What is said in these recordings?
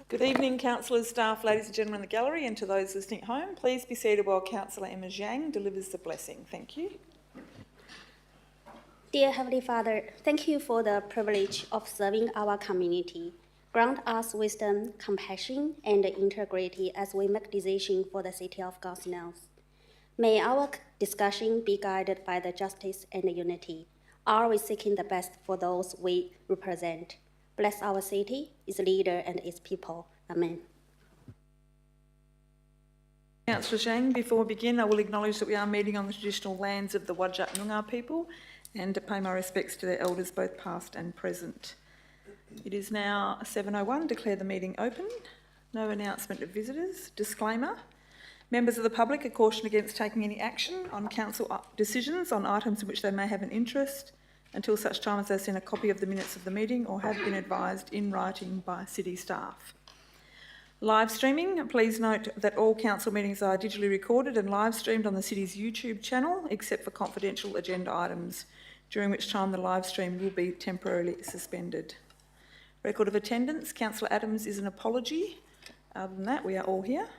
Good evening, councillors, staff, ladies and gentlemen in the gallery, and to those listening at home. Please be seated while Councillor Emma Zhang delivers the blessing. Thank you. Dear Heavenly Father, thank you for the privilege of serving our community. Grant us wisdom, compassion, and integrity as we make decisions for the city of Gosnells. May our discussion be guided by the justice and unity, always seeking the best for those we represent. Bless our city, its leader, and its people. Amen. Councillor Zhang, before we begin, I will acknowledge that we are meeting on the traditional lands of the Whadjuk Noongar people and to pay my respects to their elders, both past and present. It is now 7:01. Declare the meeting open. No announcement of visitors. Disclaimer. Members of the public are cautioned against taking any action on council decisions on items in which they may have an interest until such time as they've seen a copy of the minutes of the meeting or have been advised in writing by city staff. Live streaming. Please note that all council meetings are digitally recorded and live streamed on the city's YouTube channel, except for confidential agenda items, during which time the live stream will be temporarily suspended. Record of attendance. Councillor Adams is an apology. Other than that, we are all here.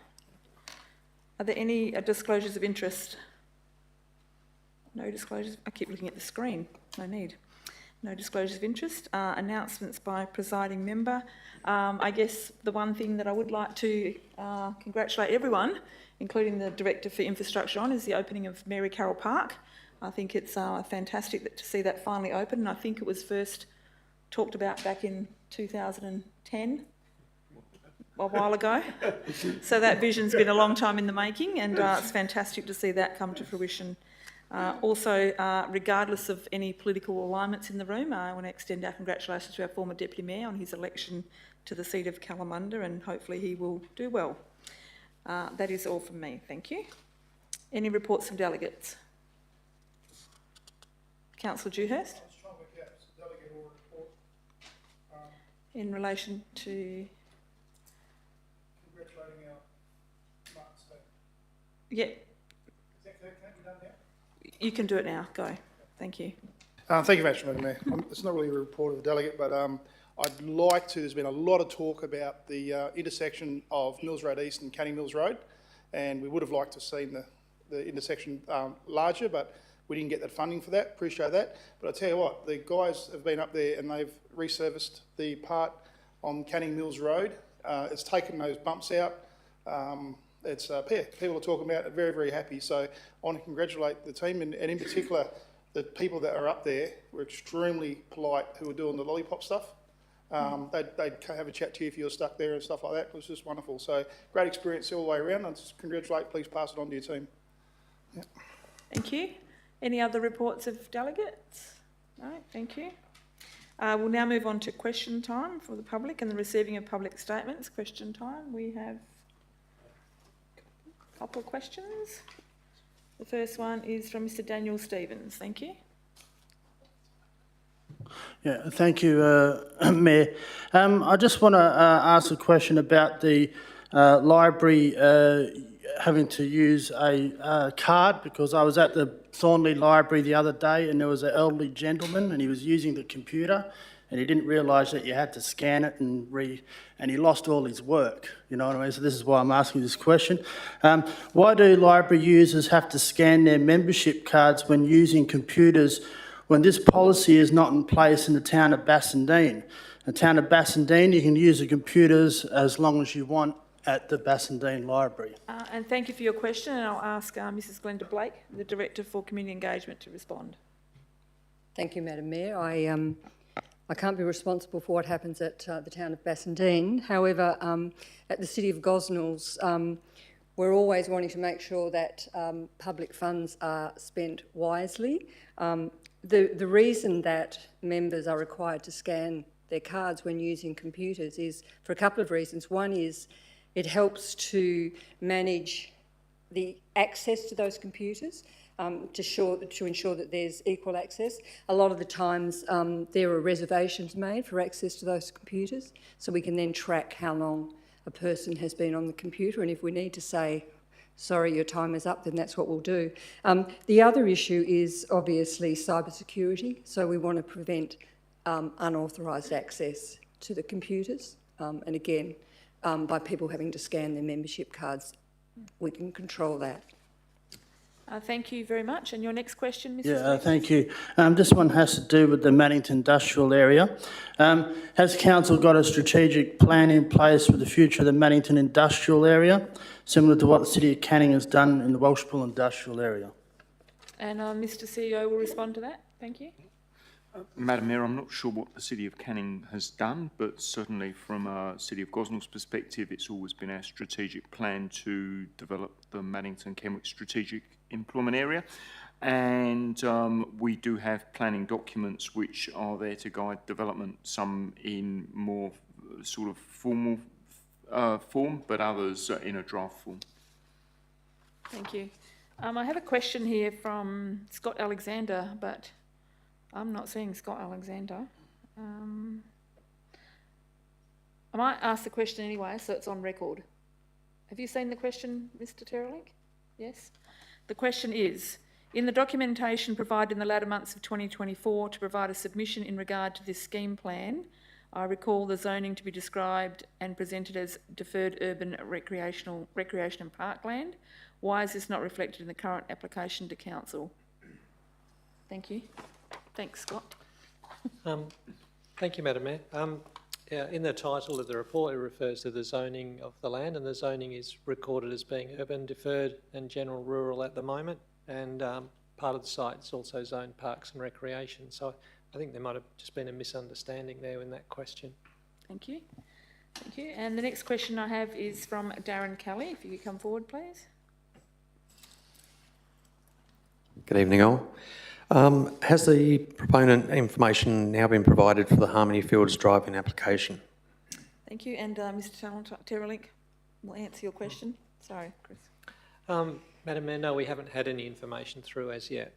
Are there any disclosures of interest? No disclosures. I keep looking at the screen. No need. No disclosures of interest. Announcements by presiding member. I guess the one thing that I would like to congratulate everyone, including the Director for Infrastructure on, is the opening of Mary Carroll Park. I think it's fantastic to see that finally open, and I think it was first talked about back in 2010, a while ago. So that vision's been a long time in the making, and it's fantastic to see that come to fruition. Also, regardless of any political alignments in the room, I want to extend our congratulations to our former Deputy Mayor on his election to the seat of Kalamunda, and hopefully he will do well. That is all from me. Thank you. Any reports from delegates? Councillor Dewhurst? I was trying to work out the delegate or report. In relation to? Congratulating our Mark State. Yeah. Is that correct? Can it be done now? You can do it now. Go. Thank you. Thank you very much, Madam Mayor. It's not really a report of the delegate, but I'd like to. There's been a lot of talk about the intersection of Mills Road East and Canning Mills Road, and we would have liked to have seen the intersection larger, but we didn't get that funding for that. Appreciate that. But I tell you what, the guys have been up there and they've resurfaced the part on Canning Mills Road. It's taken those bumps out. People are talking about it, very, very happy. So I want to congratulate the team and in particular the people that are up there were extremely polite who were doing the lollipop stuff. They'd have a chat to you if you were stuck there and stuff like that. It was just wonderful. So great experience all the way around. I just congratulate, please pass it on to your team. Yeah. Thank you. Any other reports of delegates? No, thank you. We'll now move on to question time for the public and the receiving of public statements. Question time. We have a couple of questions. The first one is from Mr. Daniel Stevens. Thank you. Yeah, thank you, Mayor. I just want to ask a question about the library having to use a card, because I was at the Thornley Library the other day and there was an elderly gentleman and he was using the computer and he didn't realise that you had to scan it and he lost all his work, you know what I mean? So this is why I'm asking this question. Why do library users have to scan their membership cards when using computers when this policy is not in place in the town of Bassendean? The town of Bassendean, you can use the computers as long as you want at the Bassendean Library. And thank you for your question, and I'll ask Mrs. Glenda Blake, the Director for Community Engagement, to respond. Thank you, Madam Mayor. I can't be responsible for what happens at the town of Bassendean. However, at the City of Gosnells, we're always wanting to make sure that public funds are spent wisely. The reason that members are required to scan their cards when using computers is for a couple of reasons. One is it helps to manage the access to those computers, to ensure that there's equal access. A lot of the times there are reservations made for access to those computers, so we can then track how long a person has been on the computer, and if we need to say, sorry, your time is up, then that's what we'll do. The other issue is obviously cybersecurity, so we want to prevent unauthorised access to the computers, and again, by people having to scan their membership cards. We can control that. Thank you very much. And your next question, Mrs. Yeah, Stevens? thank you. This one has to do with the Mannington industrial area. Has council got a strategic plan in place for the future of the Mannington industrial area, similar to what the City of Canning has done in the Welshpool industrial area? And Mr. CEO will respond to that. Thank you. Madam Mayor, I'm not sure what the City of Canning has done, but certainly from a City of Gosnells perspective, it's always been our strategic plan to develop the Mannington-Kenwick strategic employment area. And we do have planning documents which are there to guide development, some in more sort of formal form, but others in a draft form. Thank you. I have a question here from Scott Alexander, but I'm not seeing Scott Alexander. I might ask the question anyway, so it's on record. Have you seen the question, Mr. Terrelink? Yes? The question is, in the documentation provided in the latter months of 2024 to provide a submission in regard to this scheme plan, I recall the zoning to be described and presented as deferred urban recreation and parkland. Why is this not reflected in the current application to council? Thank you. Thanks, Scott. Thank you, Madam Mayor. In the title of the report, it refers to the zoning of the land, and the zoning is recorded as being urban, deferred and general rural at the moment, and part of the site is also zoned parks and recreation. So I think there might have just been a misunderstanding there in that question. Thank you. Thank you. And the next question I have is from Darren Kelly. If you could come forward, please. Good evening, all. Has the proponent information now been provided for the Harmony Fields Drive-in application? Thank you. And Mr. Terrelink will answer your question. Sorry, Chris. Madam Mayor, no, we haven't had any information through as yet.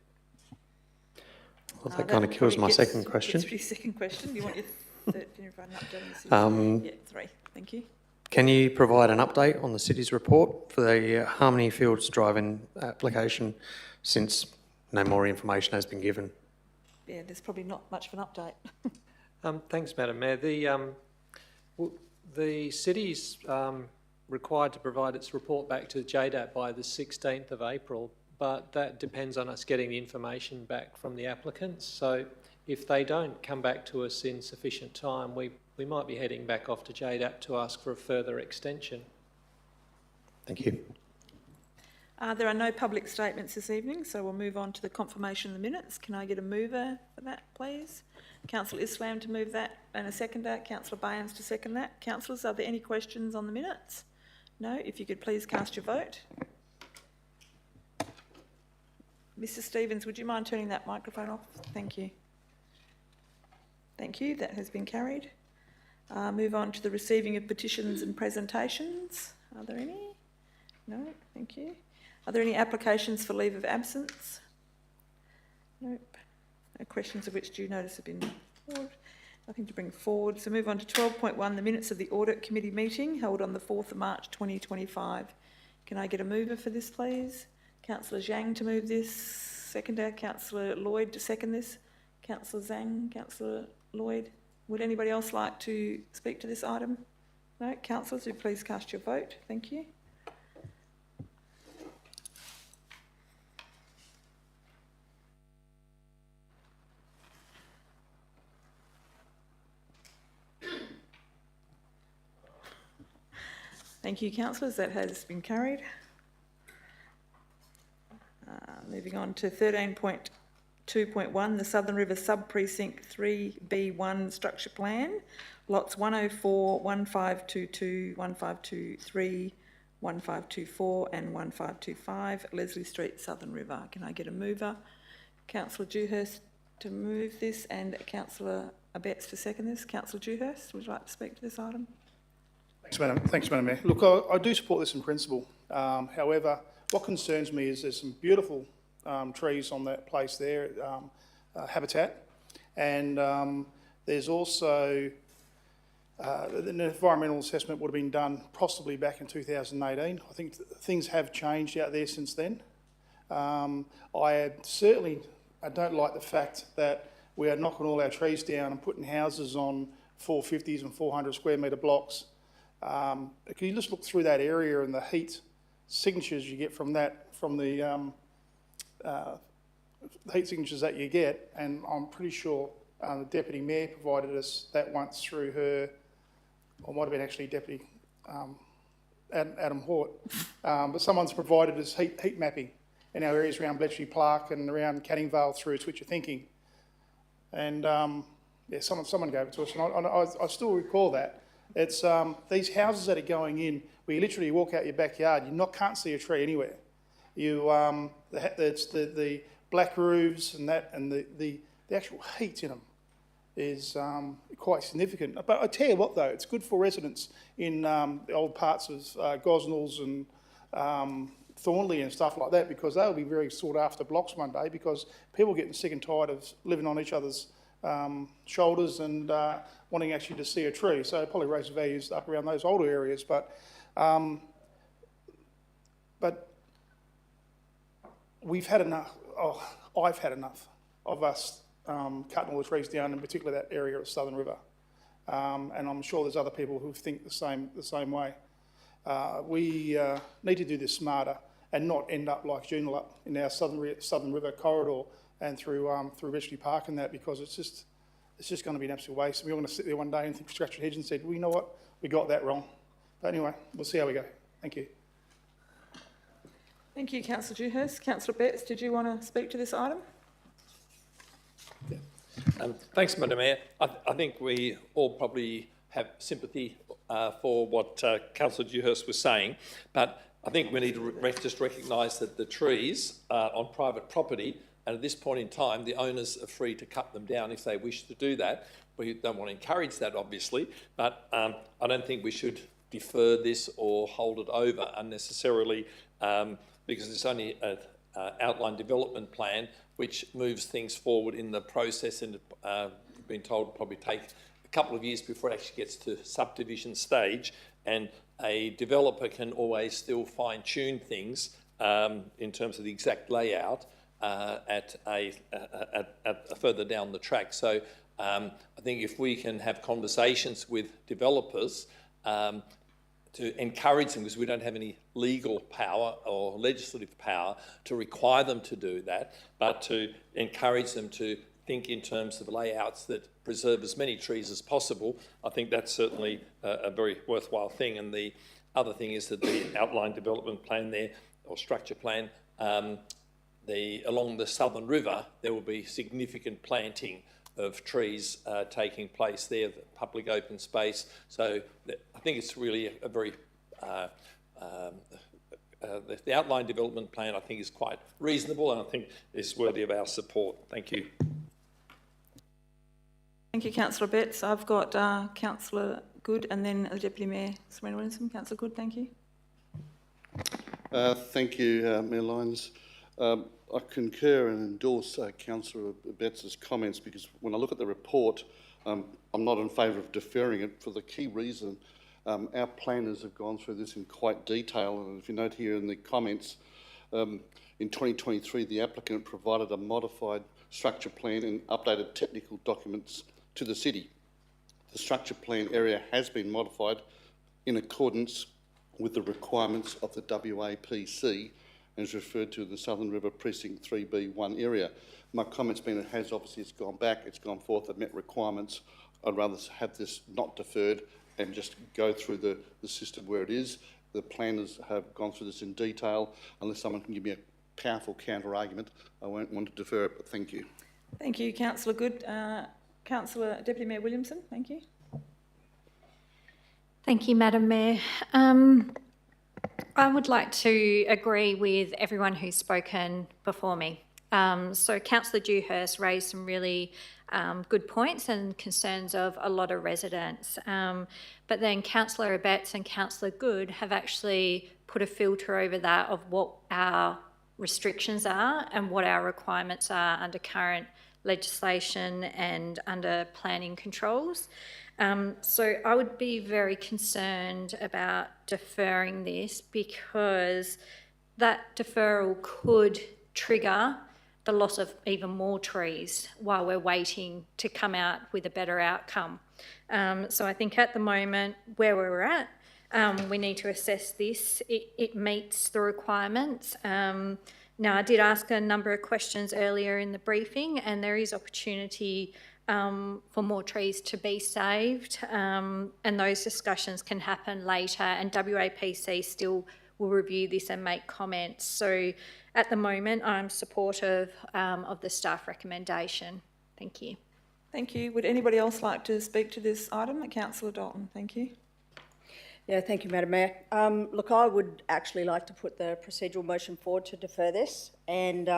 Well, that kind of kills my second question. That's your second question. Do you want your third? Can you provide an update? Yeah, 3. Thank you. Can you provide an update on the city's report for the Harmony Fields Drive-in application, since no more information has been given? Yeah, there's probably not much of an update. Thanks, Madam Mayor. The city's required to provide its report back to JDAP by the 16th of April, but that depends on us getting the information back from the applicants. So if they don't come back to us in sufficient time, we might be heading back off to JDAP to ask for a further extension. Thank you. There are no public statements this evening, so we'll move on to the confirmation of the minutes. Can I get a mover for that, please? Councillor Islam to move that and a seconder. Councillor Baynes to second that. Councillors, are there any questions on the minutes? No? If you could please cast your vote. Mr. Stevens, would you mind turning that microphone off? Thank you. Thank you. That has been carried. Move on to the receiving of petitions and presentations. Are there any? No? Thank you. Are there any applications for leave of absence? Nope. No questions of which due notice have been forward. Nothing to bring forward. So move on to 12.1, the minutes of the Audit Committee meeting held on the 4th of March 2025. Can I get a mover for this, please? Councillor Zhang to move this. Seconder. Councillor Lloyd to second this. Councillor Zhang, Councillor Lloyd. Would anybody else like to speak to this item? No? Councillors, would you please cast your vote? Thank you. Thank you, councillors. That has been carried. Moving on to 13.2.1, the Southern River Sub-Precinct 3B1 Structure Plan, lots 104, 1522, 1523, 1524 and 1525, Leslie Street, Southern River. Can I get a mover? Councillor Dewhurst to move this and Councillor Abetz to second this. Councillor Dewhurst, would you like to speak to this item? Thanks, Madam Mayor. Look, I do support this in principle. However, what concerns me is there's some beautiful trees on that place there, habitat, and there's also an environmental assessment would have been done possibly back in 2018. I think things have changed out there since then. I don't like the fact that we are knocking all our trees down and putting houses on 450s and 400 square metre blocks If you just look through that area and the heat signatures you get from that, from the heat signatures that you get, and I'm pretty sure the Deputy Mayor provided us that once through her, or might have been actually Deputy Adam Hort, but someone's provided us heat mapping in our areas around Bletchley Park and around Canning Vale through Switch Your Thinking. And yeah, someone gave it to us, and I still recall that. It's these houses that are going in, where you literally walk out your backyard, you can't see a tree anywhere. It's the black roofs and that, and the actual heat in them is quite significant. But I tell you what though, it's good for residents in the old parts of Gosnells and Thornley and stuff like that, because they'll be very sought after blocks one day, because people are getting sick and tired of living on each other's shoulders and wanting actually to see a tree. So probably raise the values up around those older areas. But we've had enough. Oh, I've had enough of us cutting all the trees down, in particular that area of Southern River. And I'm sure there's other people who think the same way. We need to do this smarter and not end up like Joondalup in our Southern River corridor and through Bletchley Park and that, because it's just going to be an absolute waste. We're going to sit there one day and scratch our heads and say, well, you know what, we got that wrong. But anyway, we'll see how we go. Thank you. Thank you, Councillor Dewhurst. Councillor Betts, did you want to speak to this item? Thanks, Madam Mayor. I think we all probably have sympathy for what Councillor Dewhurst was saying, but I think we need to just recognise that the trees are on private property, and at this point in time, the owners are free to cut them down if they wish to do that. We don't want to encourage that, obviously, but I don't think we should defer this or hold it over unnecessarily, because it's only an outline development plan which moves things forward in the process, and we've been told it'll probably take a couple of years before it actually gets to subdivision stage, and a developer can always still fine-tune things in terms of the exact layout at further down the track. So I think if we can have conversations with developers to encourage them, because we don't have any legal power or legislative power to require them to do that, but to encourage them to think in terms of layouts that preserve as many trees as possible, I think that's certainly a very worthwhile thing. And the other thing is that the outline development plan there, or structure plan, along the Southern River, there will be significant planting of trees taking place there, the public open space. So I think it's really a very, the outline development plan I think is quite reasonable, and I think is worthy of our support. Thank you. Thank you, Councillor Betts. I've got Councillor Good and then the Deputy Mayor, Serena Williamson. Councillor Good, thank you. Thank you, Mayor Lyons. I concur and endorse Councillor Betts' comments, because when I look at the report, I'm not in favour of deferring it for the key reason our planners have gone through this in quite detail. And if you note here in the comments, in 2023, the applicant provided a modified structure plan and updated technical documents to the city. The structure plan area has been modified in accordance with the requirements of the WAPC, and is referred to in the Southern River Precinct 3B1 area. My comment's been, it's gone back, it's gone forth, it met requirements. I'd rather have this not deferred and just go through the system where it is. The planners have gone through this in detail. Unless someone can give me a powerful counter-argument, I won't want to defer it, but thank you. Thank you, Councillor Good. Councillor Deputy Mayor Williamson, thank you. Thank you, Madam Mayor. I would like to agree with everyone who's spoken before me. So Councillor Dewhurst raised some really good points and concerns of a lot of residents. But then Councillor Betts and Councillor Good have actually put a filter over that of what our restrictions are and what our requirements are under current legislation and under planning controls. So I would be very concerned about deferring this, because that deferral could trigger the loss of even more trees while we're waiting to come out with a better outcome. So I think at the moment where we're at, We need to assess this. It meets the requirements. Now, I did ask a number of questions earlier in the briefing, and there is opportunity for more trees to be saved, and those discussions can happen later, and WAPC still will review this and make comments. So at the moment, I'm supportive of the staff recommendation. Thank you. Thank you. Would anybody else like to speak to this item? Councillor Dalton, thank you. Yeah, thank you, Madam Mayor. Look, I would actually like to put the procedural motion forward to defer this, and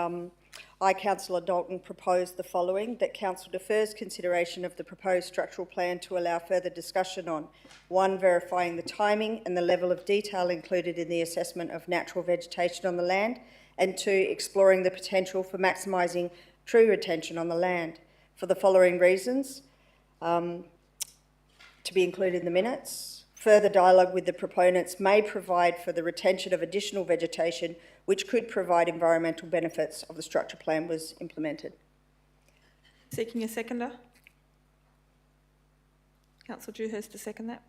I, Councillor Dalton, propose the following: that Council defers consideration of the proposed structural plan to allow further discussion on 1, verifying the timing and the level of detail included in the assessment of natural vegetation on the land, and 2, exploring the potential for maximising tree retention on the land. For the following reasons, to be included in the minutes. Further dialogue with the proponents may provide for the retention of additional vegetation which could provide environmental benefits of the structure plan was implemented. Seeking a seconder? Councillor Dewhurst to second that.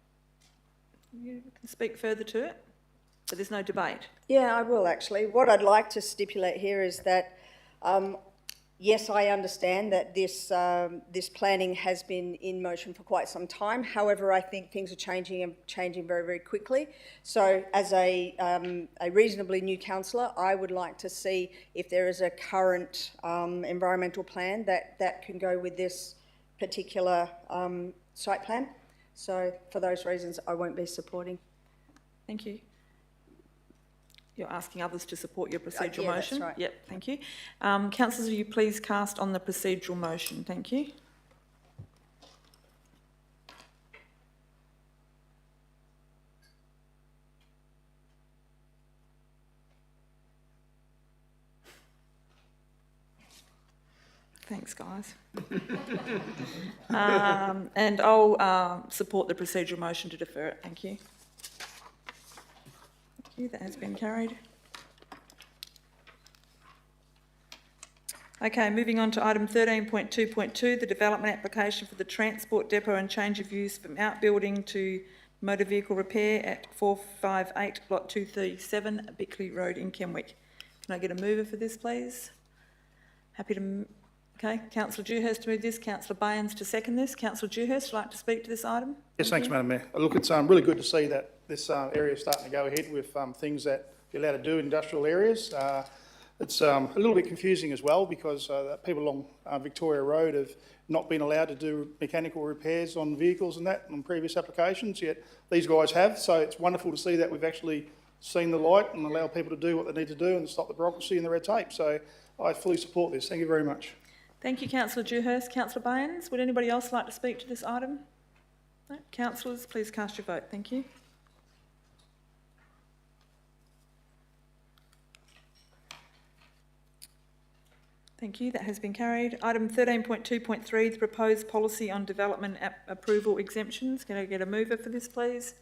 You can speak further to it, but there's no debate. Yeah, I will actually. What I'd like to stipulate here is that yes, I understand that this planning has been in motion for quite some time. However, I think things are changing and changing very, very quickly. So as a reasonably new councillor, I would like to see if there is a current environmental plan that can go with this particular site plan. So for those reasons, I won't be supporting. Thank you. You're asking others to support your procedural yeah, motion? that's right. Yep, thank you. Councillors, will you please cast on the procedural motion? Thank you. Thanks, guys. And I'll support the procedural motion to defer it. Thank you. Thank you, that has been carried. Okay, moving on to item 13.2.2, the development application for the transport depot and change of use from outbuilding to motor vehicle repair at 458 Block 237 Bickley Road in Kenwick. Can I get a mover for this, please? Happy to... Okay, Councillor Dewhurst to move this, Councillor Baynes to second this. Councillor Dewhurst, would you like to speak to this item? Yes, thanks, Madam Mayor. Look, it's really good to see that this area is starting to go ahead with things that you're allowed to do in industrial areas. It's a little bit confusing as well because people along Victoria Road have not been allowed to do mechanical repairs on vehicles and that on previous applications, yet these guys have. So it's wonderful to see that we've actually seen the light and allow people to do what they need to do and stop the bureaucracy and the red tape. So I fully support this. Thank you very much. Thank you, Councillor Dewhurst. Councillor Baynes, would anybody else like to speak to this item? No? Councillors, please cast your vote. Thank you. Thank you, that has been carried. Item 13.2.3, the proposed policy on development approval exemptions. Can I get a mover for this, please?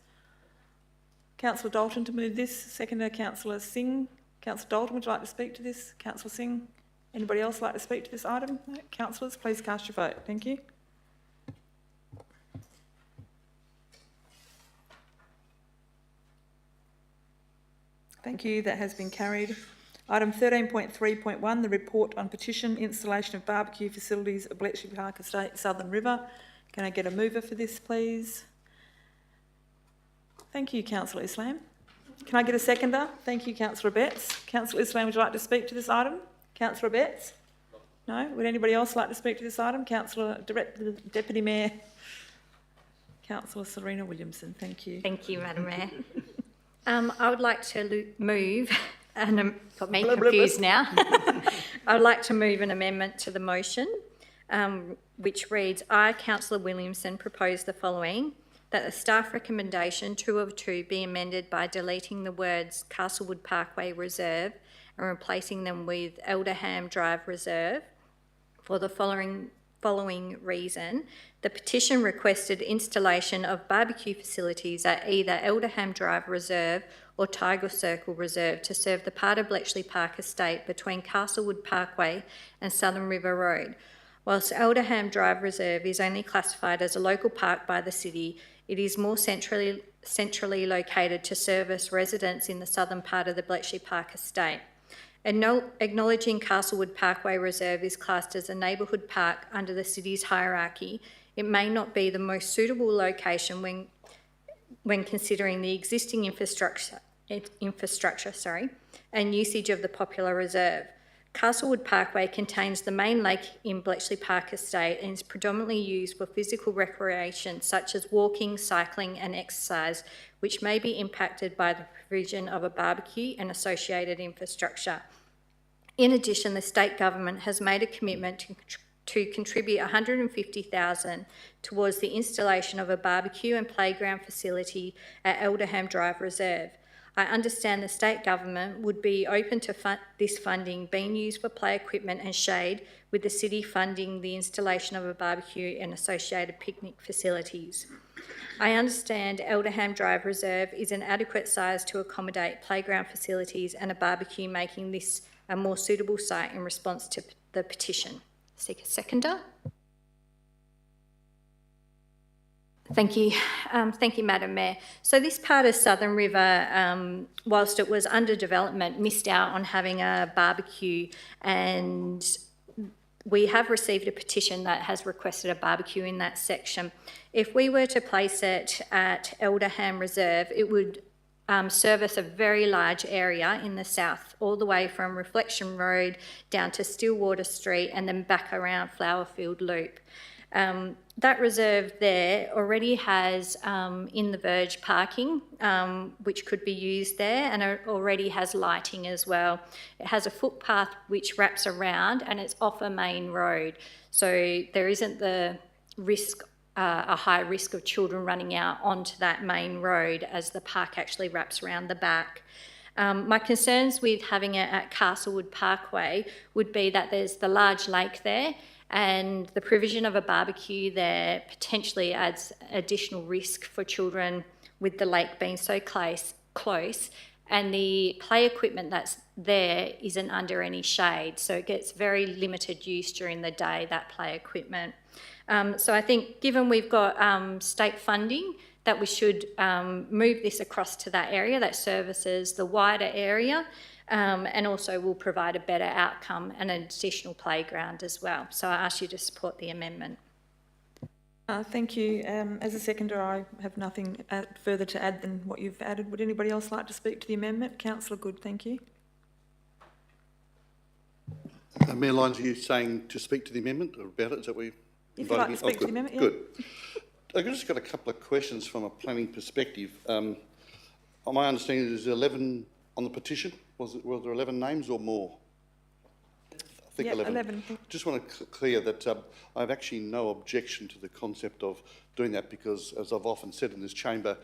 Councillor Dalton to move this, seconder Councillor Singh. Councillor Dalton, would you like to speak to this? Councillor Singh. Anybody else like to speak to this item? No? Councillors, please cast your vote. Thank you. Thank you, that has been carried. Item 13.3.1, the report on petition installation of barbecue facilities at Bletchley Park Estate, Southern River. Can I get a mover for this, please? Thank you, Councillor Islam. Can I get a seconder? Thank you, Councillor Betts. Councillor Islam, would you like to speak to this item? Councillor Betts? No? Would anybody else like to speak to this item? Councillor Deputy Mayor. Councillor Serena Williamson, thank you. Thank you, Madam Mayor. I would like to move, and got me confused now. I would like to move an amendment to the motion, which reads, I, Councillor Williamson, propose the following: that the staff recommendation 2 of 2 be amended by deleting the words Castlewood Parkway Reserve and replacing them with Elderham Drive Reserve for the following reason. The petition requested installation of barbecue facilities at either Elderham Drive Reserve or Tiger Circle Reserve to serve the part of Bletchley Park Estate between Castlewood Parkway and Southern River Road. Whilst Elderham Drive Reserve is only classified as a local park by the city, It is more centrally located to service residents in the southern part of the Bletchley Park estate. Acknowledging Castlewood Parkway Reserve is classed as a neighbourhood park under the city's hierarchy, it may not be the most suitable location when considering the existing infrastructure and usage of the popular reserve. Castlewood Parkway contains the main lake in Bletchley Park Estate and is predominantly used for physical recreation such as walking, cycling and exercise, which may be impacted by the provision of a barbecue and associated infrastructure. In addition, the state government has made a commitment to contribute $150,000 towards the installation of a barbecue and playground facility at Elderham Drive Reserve. I understand the state government would be open to this funding being used for play equipment and shade, with the city funding the installation of a barbecue and associated picnic facilities. I understand Elderham Drive Reserve is an adequate size to accommodate playground facilities and a barbecue, making this a more suitable site in response to the petition. Seek a seconder. Thank you. Thank you, Madam Mayor. So this part of Southern River, whilst it was under development, missed out on having a barbecue, and we have received a petition that has requested a barbecue in that section. If we were to place it at Elderham Reserve, it would service a very large area in the south, all the way from Reflection Road down to Stillwater Street and then back around Flowerfield Loop. That reserve there already has in the verge parking, which could be used there, and it already has lighting as well. It has a footpath which wraps around and it's off a main road. So there isn't the risk, a high risk of children running out onto that main road as the park actually wraps around the back. My concerns with having it at Castlewood Parkway would be that there's the large lake there, and the provision of a barbecue there potentially adds additional risk for children with the lake being so close, and the play equipment that's there isn't under any shade, so it gets very limited use during the day, that play equipment. So I think given we've got state funding, that we should move this across to that area that services the wider area, and also will provide a better outcome and an additional playground as well. So I ask you to support the amendment. Thank you. As a seconder, I have nothing further to add than what you've added. Would anybody else like to speak to the amendment? Councillor Good, thank you. Mayor Lyons, are you saying to speak to the amendment or about it? Is that what you're If you'd like to speak to the amendment, yeah. Good. I've just got a couple of questions from a planning perspective. My understanding is 11 on the petition. Were there 11 names or more? I think 11. Just want to clear that I have actually no objection to the concept of doing that, because, as I've often said in this chamber,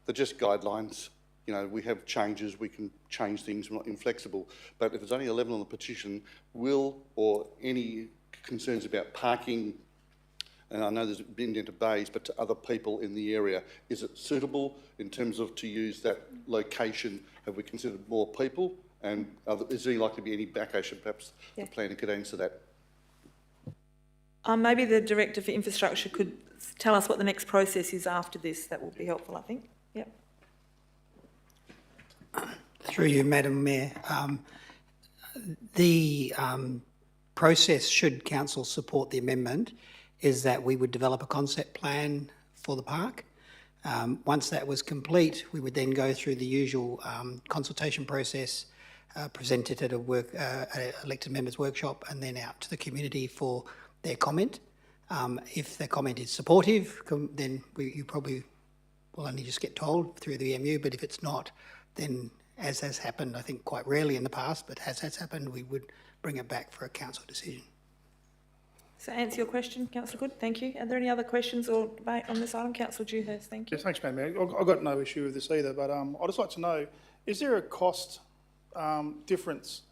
they're just guidelines. You know, we have changes, we can change things, we're not inflexible. But if there's only 11 on the petition, or any concerns about parking, and I know there's been into bays, but to other people in the area, is it suitable in terms of to use that location? Have we considered more people? And is there likely to be any backlash? Perhaps the planner could answer that. Maybe the Director for Infrastructure could tell us what the next process is after this. That will be helpful, I think. Yep. Through you, Madam Mayor. The process, should Council support the amendment, is that we would develop a concept plan for the park. Once that was complete, we would then go through the usual consultation process, present it at a elected members workshop, and then out to the community for their comment. If their comment is supportive, then you probably will only just get told through the EMU, but if it's not, then, as has happened, I think quite rarely in the past, but as has happened, we would bring it back for a council decision. So answer your question, Councillor Good, thank you. Are there any other questions or debate on this item? Councillor Dewhurst, thank you. Yes, thanks, Madam Mayor. I've got no issue with this either, but I'd just like to know, is there a cost difference?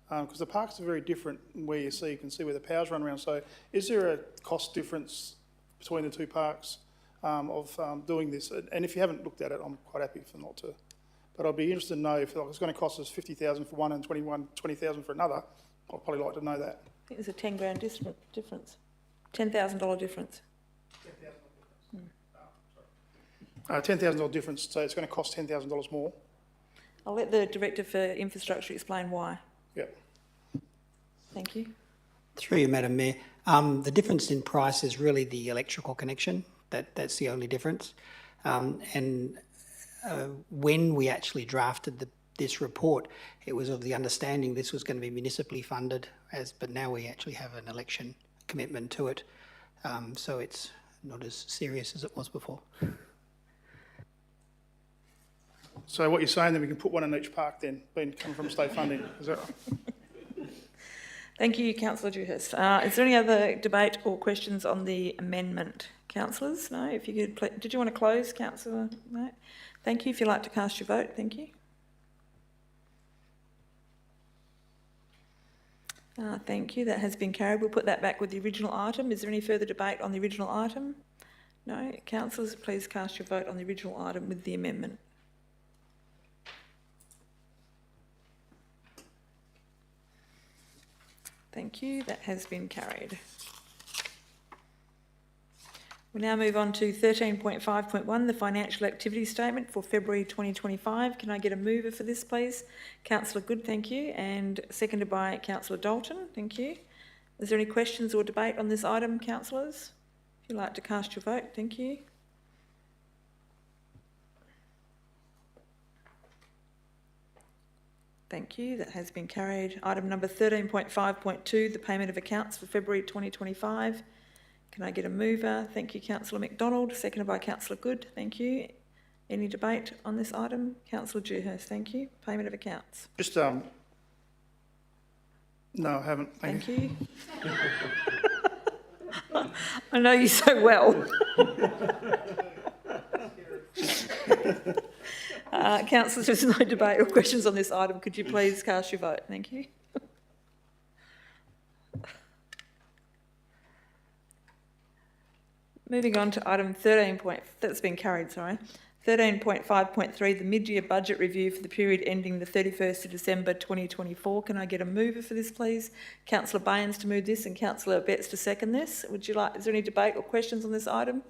Because the parks are very different where you can see where the power's run around. So is there a cost difference between the two parks of doing this? And if you haven't looked at it, I'm quite happy for not to. But I'd be interested to know if it's going to cost us $50,000 for one and $20,000 for another. I'd probably like to know that. I think there's a $10,000 difference. $10,000 difference. $10,000 difference, so it's going to cost $10,000 more. I'll let the Director for Infrastructure explain why. Yep. Thank you. Through you, Madam Mayor. The difference in price is really the electrical connection. That's the only difference. When we actually drafted this report, it was of the understanding this was going to be municipally funded, but now we actually have an election commitment to it. So it's not as serious as it was before. So what you're saying, then we can put one in each park then, being coming from state funding, is that right? Thank you, Councillor Dewhurst. Is there any other debate or questions on the amendment? Councillors? No? If you could, did you want to close, Councillor? No? Thank you. If you'd like to cast your vote, thank you. Thank you. That has been carried. We'll put that back with the original item. Is there any further debate on the original item? No? Councillors, please cast your vote on the original item with the amendment. Thank you. That has been carried. We now move on to 13.5.1, the financial activity statement for February 2025. Can I get a mover for this, please? Councillor Good, thank you, and seconded by Councillor Dalton. Thank you. Is there any questions or debate on this item, councillors? If you'd like to cast your vote, thank you. Thank you. That has been carried. Item number 13.5.2, the payment of accounts for February 2025. Can I get a mover? Thank you, Councillor McDonald, seconded by Councillor Good. Thank you. Any debate on this item? Councillor Dewhurst, thank you. Payment of accounts. Just, no, I haven't. Thank you. I know you so well. Councillors, there's no debate or questions on this item. Could you please cast your vote? Thank you. Moving on to item 13.5.3, the mid-year budget review for the period ending the 31st of December 2024. Can I get a mover for this, please? Councillor Baines to move this and Councillor Betts to second this. Is there any debate or questions on this item?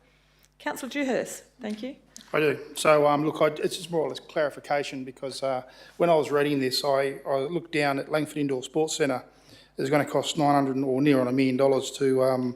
Councillor Dewhurst, thank you. I do. So, look, it's just more or less clarification because when I was reading this, I looked down at Langford Indoor Sports Centre. It's going to cost $900 or near on $1 million to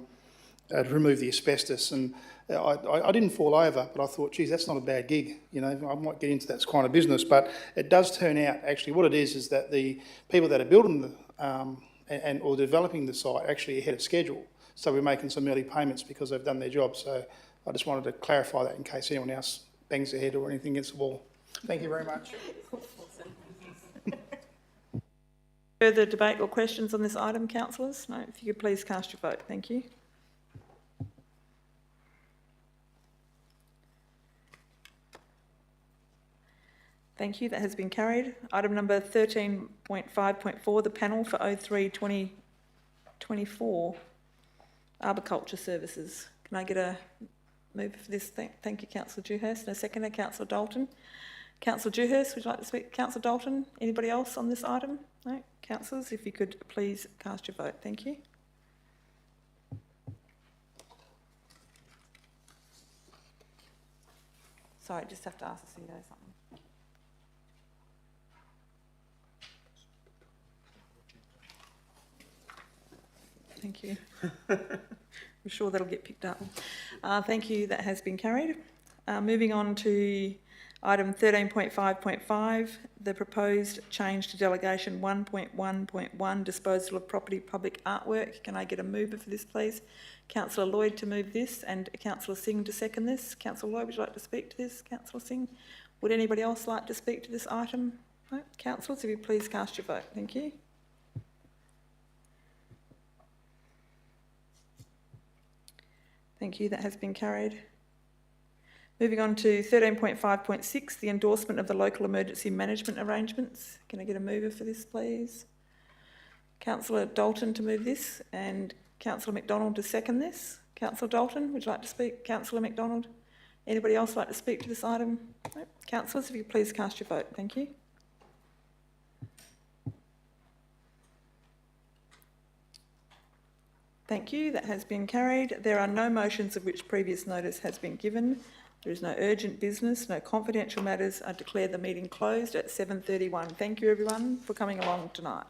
remove the asbestos, and I didn't fall over, but I thought, geez, that's not a bad gig. You know, I might get into that kind of business, but it does turn out actually what it is that the people that are building or developing the site are actually ahead of schedule. So we're making some early payments because they've done their job. So I just wanted to clarify that in case anyone else bangs their head or anything against the wall. Thank you very much. Further debate or questions on this item, councillors? No, if you could please cast your vote. Thank you. Thank you. That has been carried. Item number 13.5.4, the panel for 03/2024 arboriculture services. Can I get a move for this? Thank you, Councillor Dewhurst. And a seconder, Councillor Dalton. Councillor Dewhurst, would you like to speak? Councillor Dalton, anybody else on this item? No? Councillors, if you could please cast your vote. Thank you. Sorry, just have to ask the CEO something. Thank you. I'm sure that'll get picked up. Thank you. That has been carried. Moving on to item 13.5.5, the proposed change to delegation 1.1.1, disposal of property public artwork. Can I get a mover for this, please? Councillor Lloyd to move this and Councillor Singh to second this. Councillor Lloyd, would you like to speak to this? Councillor Singh. Would anybody else like to speak to this item? No? Councillors, if you please cast your vote. Thank you. Thank you. That has been carried. Moving on to 13.5.6, the endorsement of the local emergency management arrangements. Can I get a mover for this, please? Councillor Dalton to move this and Councillor McDonald to second this. Councillor Dalton, would you like to speak? Councillor McDonald. Anybody else like to speak to this item? No? Councillors, if you could please cast your vote. Thank you. Thank you. That has been carried. There are no motions of which previous notice has been given. There is no urgent business, no confidential matters. I declare the meeting closed at 7:31. Thank you, everyone, for coming along tonight.